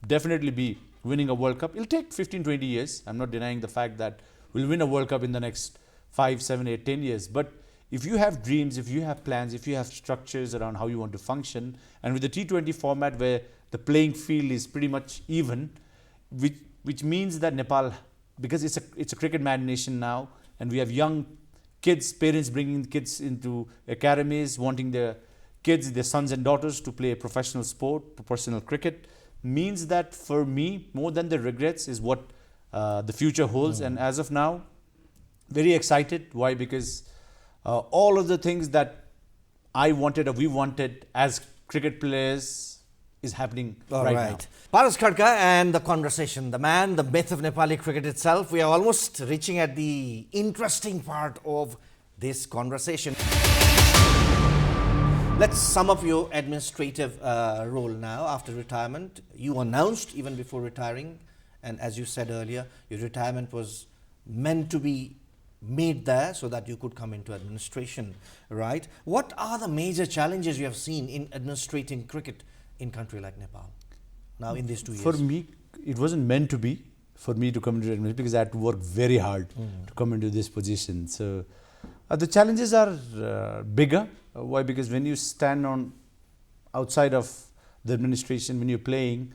definitely be winning a World Cup. It'll take 15, 20 years. I'm not denying the fact that we'll win a World Cup in the next 5, 7, 8, 10 years. But if you have dreams, if you have plans, if you have structures around how you want to function, and with the T20 format where the playing field is pretty much even, which means that Nepal, because it's a cricket mad nation now, and we have young kids, parents bringing kids into academies, wanting their kids, their sons and daughters to play professional sport, professional cricket, means that for me, more than the regrets is what the future holds. And as of now, very excited. Why? Because all of the things that I wanted or we wanted as cricket players is happening right now. Paras Khadka and the conversation, the man, the myth of Nepali cricket itself. We are almost reaching at the interesting part of this conversation. Let's sum up your administrative role now after retirement. You announced even before retiring, and as you said earlier, your retirement was meant to be made there so that you could come into administration, right? What are the major challenges you have seen in administrating cricket in country like Nepal now in these 2 years? For me, it wasn't meant to be for me to come into administration because I had to work very hard to come into this position. So the challenges are bigger. Why? Because when you stand on outside of the administration, when you're playing,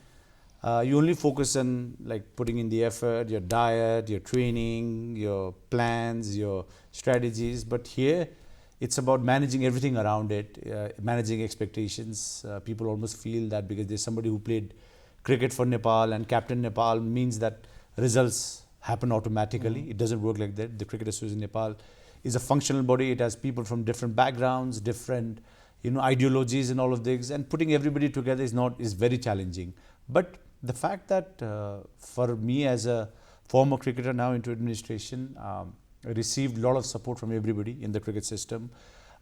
you only focus on like putting in the effort, your diet, your training, your plans, your strategies. But here, it's about managing everything around it, managing expectations. People almost feel that because there's somebody who played cricket for Nepal and captain Nepal means that results happen automatically. It doesn't work like that. The Cricket Association Nepal is a functional body. It has people from different backgrounds, different ideologies and all of this. And putting everybody together is very challenging. But the fact that for me as a former cricketer now into administration, I received a lot of support from everybody in the cricket system.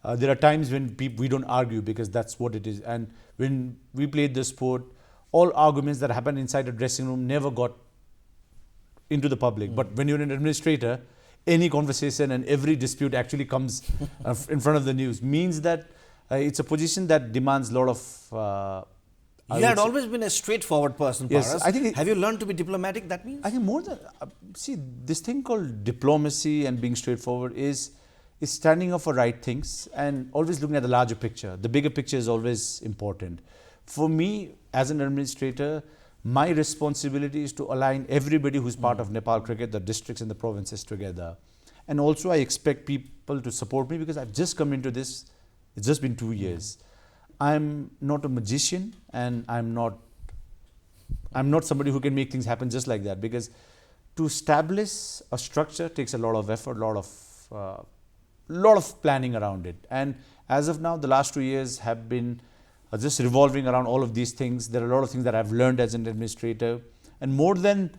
There are times when we don't argue because that's what it is. And when we played the sport, all arguments that happened inside a dressing room never got into the public. But when you're an administrator, any conversation and every dispute actually comes in front of the news. Means that it's a position that demands a lot of... you had always been a straightforward person, Yes, Paras. I think have you learned to be diplomatic, that means? I think more than... see, this thing called diplomacy and being straightforward is standing up for right things and always looking at the larger picture. The bigger picture is always important. For me, as an administrator, my responsibility is to align everybody who's part of Nepal cricket, the districts and the provinces together. And also I expect people to support me because I've just come into this, it's just been 2 years. I'm not a magician and I'm not I'm not somebody who can make things happen just like that, because to establish a structure takes a lot of effort, lot of planning around it. And as of now, the last 2 years have been just revolving around all of these things. There are a lot of things that I've learned as an administrator, and more than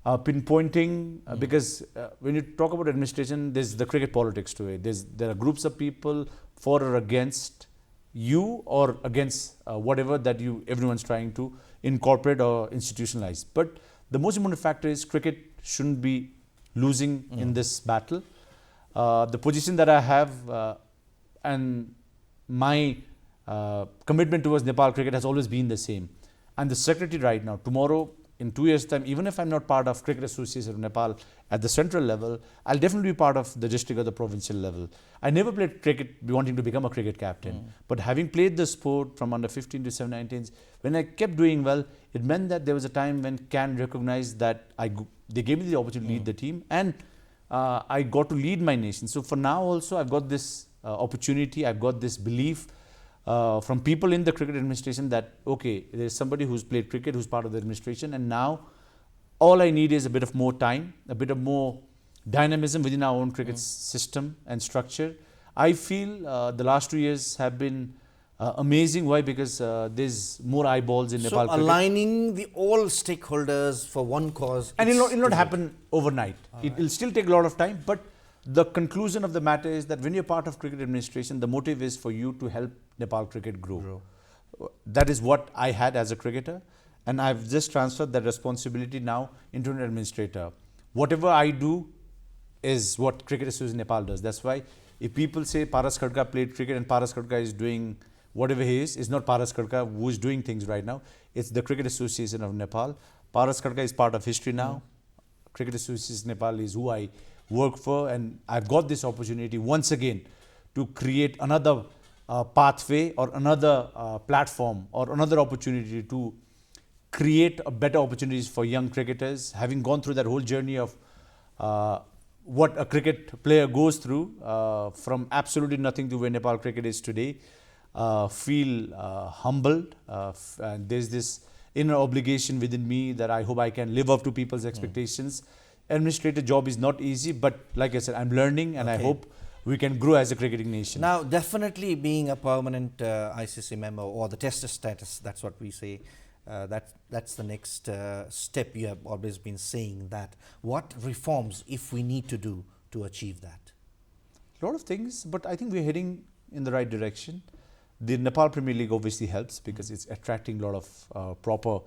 pinpointing, because when you talk about administration, there's the cricket politics to it. There are groups of people for or against you, or against whatever that everyone's trying to incorporate or institutionalize. But the most important factor is cricket shouldn't be losing in this battle. The position that I have and my commitment towards Nepal cricket has always been the same. I'm the secretary right now. Tomorrow, in 2 years' time, even if I'm not part of Cricket Association of Nepal at the central level, I'll definitely be part of the district or the provincial level. I never played cricket wanting to become a cricket captain, but having played the sport from under 15 to 17, when I kept doing well, it meant that there was a time when CAN recognized that they gave me the opportunity to lead the team, and I got to lead my nation. So for now also, I've got this opportunity, I've got this belief from people in the cricket administration that, okay, there's somebody who's played cricket, who's part of the administration, and now all I need is a bit of more time, a bit of more dynamism within our own cricket system and structure. I feel the last 2 years have been amazing. Why? Because there's more eyeballs in Nepal cricket. So aligning all stakeholders for one cause. And it'll not happen overnight. It'll still take a lot of time, but the conclusion of the matter is that when you're part of cricket administration, the motive is for you to help Nepal cricket grow. That is what I had as a cricketer, and I've just transferred that responsibility now into an administrator. Whatever I do is what Cricket Association Nepal does. That's why if people say Paras Khadka played cricket and Paras Khadka is doing whatever he is not Paras Khadka who is doing things right now. It's the Cricket Association of Nepal. Paras Khadka is part of history now. Cricket Association Nepal is who I work for, and I've got this opportunity once again to create another pathway or another platform or another opportunity to create better opportunities for young cricketers. Having gone through that whole journey of what a cricket player goes through from absolutely nothing to where Nepal cricket is today, feel humbled. And there's this inner obligation within me that I hope I can live up to people's expectations. Administrator job is not easy, but like I said, I'm learning, and I hope we can grow as a cricketing nation. Now, definitely being a permanent ICC member, or the tester status, that's what we say, that's the next step. You have always been saying that. What reforms, if we need to do to achieve that? A lot of things, but I think we're heading in the right direction. The Nepal Premier League obviously helps because it's attracting a lot of proper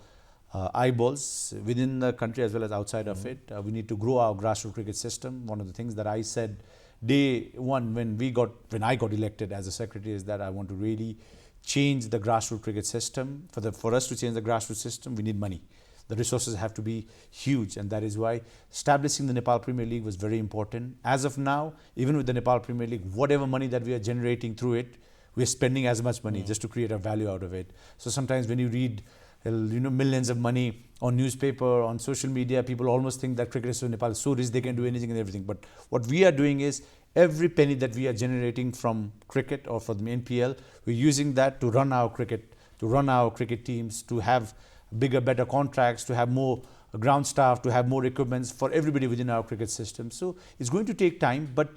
eyeballs within the country as well as outside of it. We need to grow our grassroots cricket system. One of the things that I said day one when I got elected as a secretary is that I want to really change the grassroots cricket system. For us to change the grassroots system, we need money. The resources have to be huge, and that is why establishing the Nepal Premier League was very important. As of now, even with the Nepal Premier League, whatever money that we are generating through it, we're spending as much money just to create a value out of it. So sometimes when you read millions of money on newspaper, on social media, people almost think that Cricket Association of Nepal is so rich they can do anything and everything. But what we are doing is every penny that we are generating from cricket or from the NPL, we're using that to run our cricket teams, to have bigger, better contracts, to have more ground staff, to have more equipments for everybody within our cricket system. So it's going to take time, but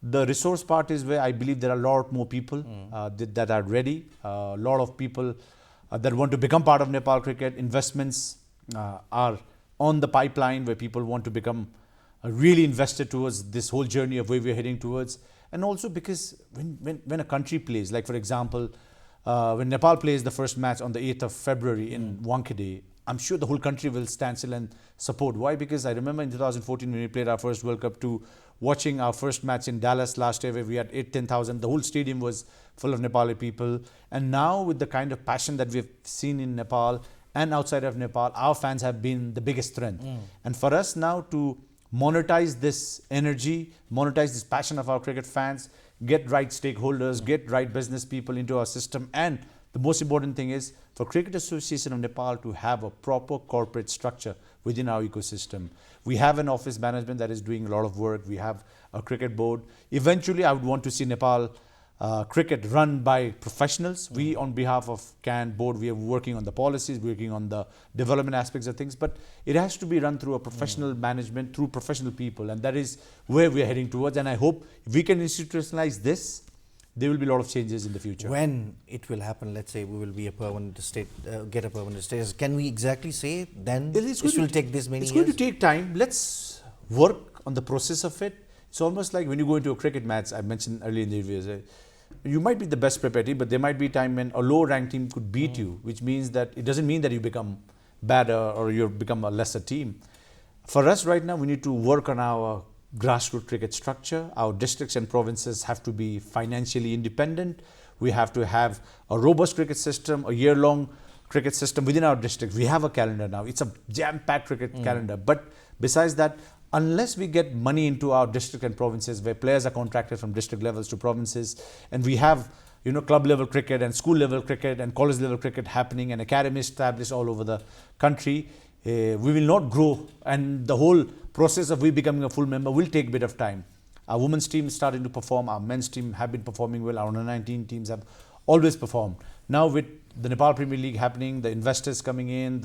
the resource part is where I believe there are a lot more people that are ready, a lot of people that want to become part of Nepal cricket. Investments are on the pipeline where people want to become really invested towards this whole journey of where we're heading towards. And also because when a country plays, like for example, when Nepal plays the first match on the 8th of February in Wankhede, I'm sure the whole country will stand still and support. Why? Because I remember in 2014 when we played our first World Cup watching our first match in Dallas last year where we had 10,000. The whole stadium was full of Nepali people. And now with the kind of passion that we've seen in Nepal and outside of Nepal, our fans have been the biggest strength. And for us now to monetize this energy, monetize this passion of our cricket fans, get right stakeholders, get right business people into our system, and the most important thing is for Cricket Association of Nepal to have a proper corporate structure within our ecosystem. We have an office management that is doing a lot of work. We have a cricket board. Eventually, I would want to see Nepal cricket run by professionals. We, on behalf of CAN board, we are working on the policies, working on the development aspects of things, but it has to be run through a professional management, through professional people, and that is where we are heading towards. And I hope if we can institutionalize this, there will be a lot of changes in the future. When it will happen, let's say we will be a permanent state, get a permanent status, can we exactly say then this will take this many years? It's going to take time. Let's work on the process of it. It's almost like when you go into a cricket match, I mentioned earlier in the reviews, you might be the best prepared team, but there might be a time when a low ranked team could beat you, which means that it doesn't mean that you become better or you become a lesser team. For us right now, we need to work on our grassroots cricket structure. Our districts and provinces have to be financially independent. We have to have a robust cricket system, a year-long cricket system within our district. We have a calendar now. It's a jam-packed cricket calendar. But besides that, unless we get money into our district and provinces where players are contracted from district levels to provinces, and we have club level cricket and school level cricket and college level cricket happening and academies established all over the country, we will not grow, and the whole process of we becoming a full member will take a bit of time. Our women's team is starting to perform, our men's team have been performing well, our under 19 teams have always performed. Now with the Nepal Premier League happening, the investors coming in,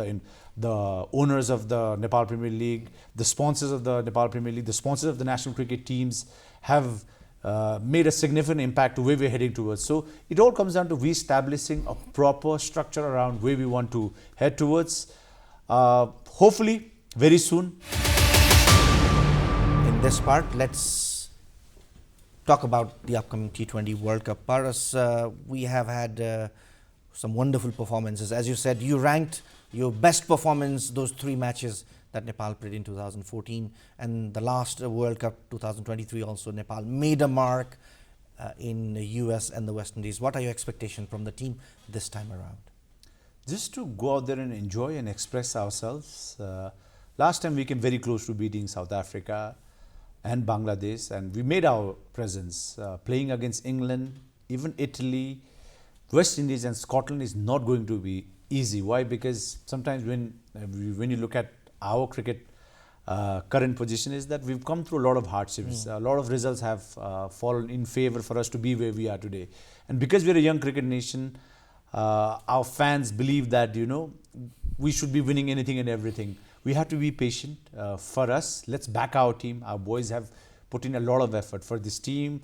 the owners of the Nepal Premier League, the sponsors of the Nepal Premier League, the sponsors of the national cricket teams have made a significant impact to where we're heading towards. So it all comes down to re-establishing a proper structure around where we want to head towards. Hopefully very soon. In this part, let's talk about the upcoming T20 World Cup. Paras, we have had some wonderful performances. As you said, you ranked your best performance, those 3 matches that Nepal played in 2014, and the last World Cup 2023 also Nepal made a mark in the US and the West Indies. What are your expectations from the team this time around? Just to go out there and enjoy and express ourselves. Last time we came very close to beating South Africa and Bangladesh, and we made our presence. Playing against England, even Italy, West Indies and Scotland is not going to be easy. Why? Because sometimes when you look at our cricket current position is that we've come through a lot of hardships. A lot of results have fallen in favor for us to be where we are today. And because we're a young cricket nation, our fans believe that, we should be winning anything and everything. We have to be patient. For us, let's back our team. Our boys have put in a lot of effort for this team.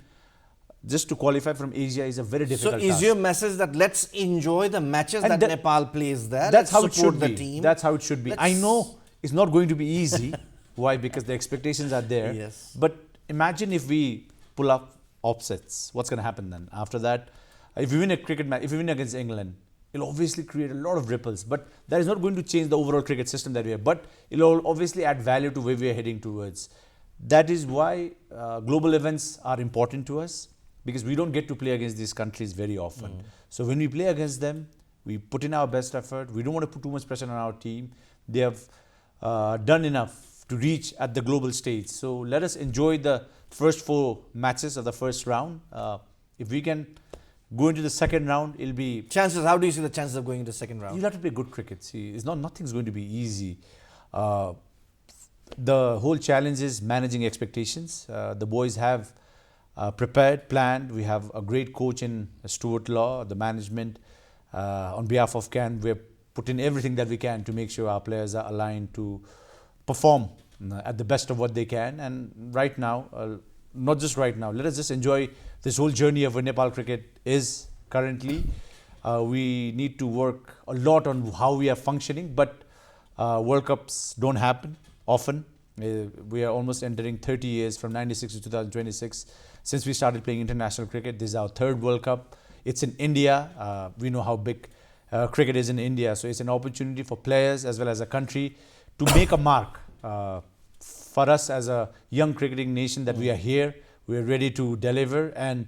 Just to qualify from Asia is a very difficult task. So is your message that let's enjoy the matches that Nepal plays there? That's how it should be. The team. That's how it should be. I know it's not going to be easy. Why? Because the expectations are there. Yes. But imagine if we pull up offsets. What's going to happen then? After that, if we win a cricket match, if we win against England, it'll obviously create a lot of ripples. But that is not going to change the overall cricket system that we have. But it'll obviously add value to where we are heading towards. That is why global events are important to us, because we don't get to play against these countries very often. So when we play against them, we put in our best effort. We don't want to put too much pressure on our team. They have done enough to reach at the global stage. So let us enjoy the first 4 matches of the first round. If we can go into the second round, it'll be... Chances, how do you see the chances of going into the second round? You'll have to play good cricket. See, nothing's going to be easy. The whole challenge is managing expectations. The boys have prepared, planned. We have a great coach in Stuart Law, the management. On behalf of CAN, we're put in everything that we can to make sure our players are aligned to perform at the best of what they can. And right now, not just right now, let us just enjoy this whole journey of where Nepal cricket is currently. We need to work a lot on how we are functioning, but World Cups don't happen often. We are almost entering 30 years from 96 to 2026 since we started playing international cricket. This is our 3rd World Cup. It's in India. We know how big cricket is in India. So it's an opportunity for players as well as a country to make a mark. For us as a young cricketing nation that we are here, we are ready to deliver. And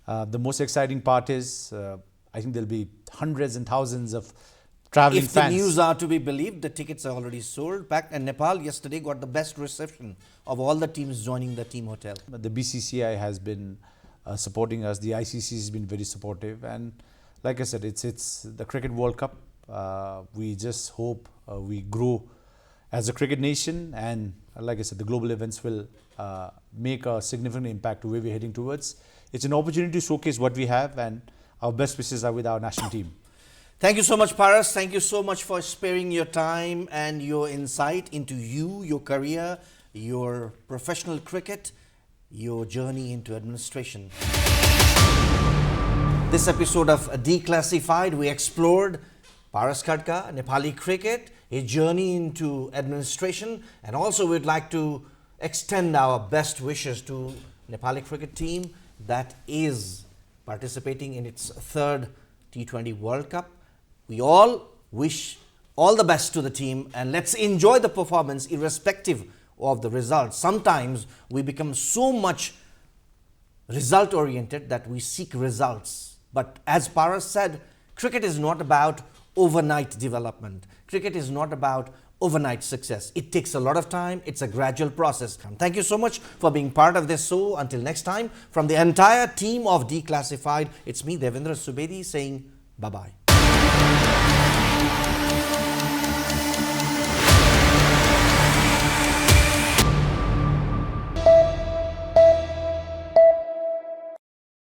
the most exciting part is I think there'll be hundreds and thousands of traveling fans. If the news are to be believed, the tickets are already sold, packed, and Nepal yesterday got the best reception of all the teams joining the team hotel. The BCCI has been supporting us. The ICC has been very supportive, and like I said, it's the Cricket World Cup. We just hope we grow as a cricket nation, and like I said, the global events will make a significant impact to where we're heading towards. it's an opportunity to showcase what we have, and our best wishes are with our national team. Thank you so much, Paras. Thank you so much for sparing your time and your insight into you, your career, your professional cricket, your journey into administration. This episode of Declassified, we explored Paras Khadka, Nepali cricket, a journey into administration, and also we'd like to extend our best wishes to Nepali cricket team that is participating in its third T20 World Cup. We all wish all the best to the team, and let's enjoy the performance irrespective of the results. Sometimes we become so much result oriented that we seek results. But as Paras said, cricket is not about overnight development. Cricket is not about overnight success. It takes a lot of time. It's a gradual process. Thank you so much for being part of this show. Until next time, from the entire team of Declassified, it's me, Devendra Subedi, saying bye-bye.